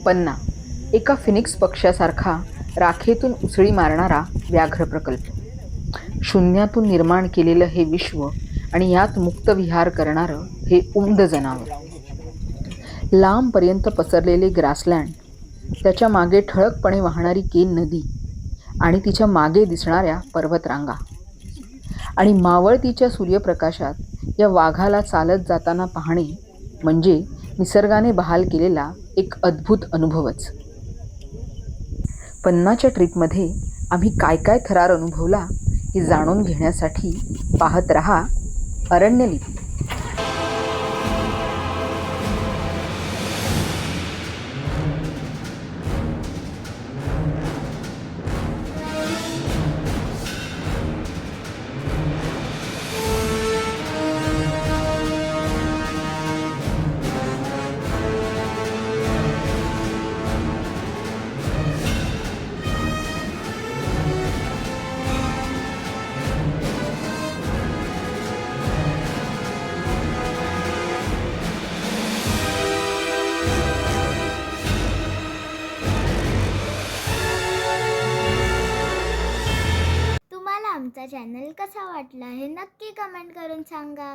पन्ना, एका फिनिक्स पक्ष्यासारखा राखेतून उसळी मारणारा व्याघ्र प्रकल्प. शून्यातून निर्माण केलेलं हे विश्व आणि यात मुक्त विहार करणारं हे उमद जनावर. लांबपर्यंत पसरलेले ग्रासलँड, त्याच्या मागे ठळकपणे वाहणारी केन नदी आणि तिच्या मागे दिसणाऱ्या पर्वतरांगा. आणि मावळतीच्या सूर्यप्रकाशात या वाघाला चालत जाताना पाहणे म्हणजे निसर्गाने बहाल केलेला एक अद्भुत अनुभवच. पन्नाच्या ट्रिपमध्ये आम्ही काय काय थरार अनुभवला हे जाणून घेण्यासाठी पाहत रहा अरण्यलिपी. तुम्हाला आमचा चॅनल कसा वाटला हे नक्की कमेंट करून सांगा.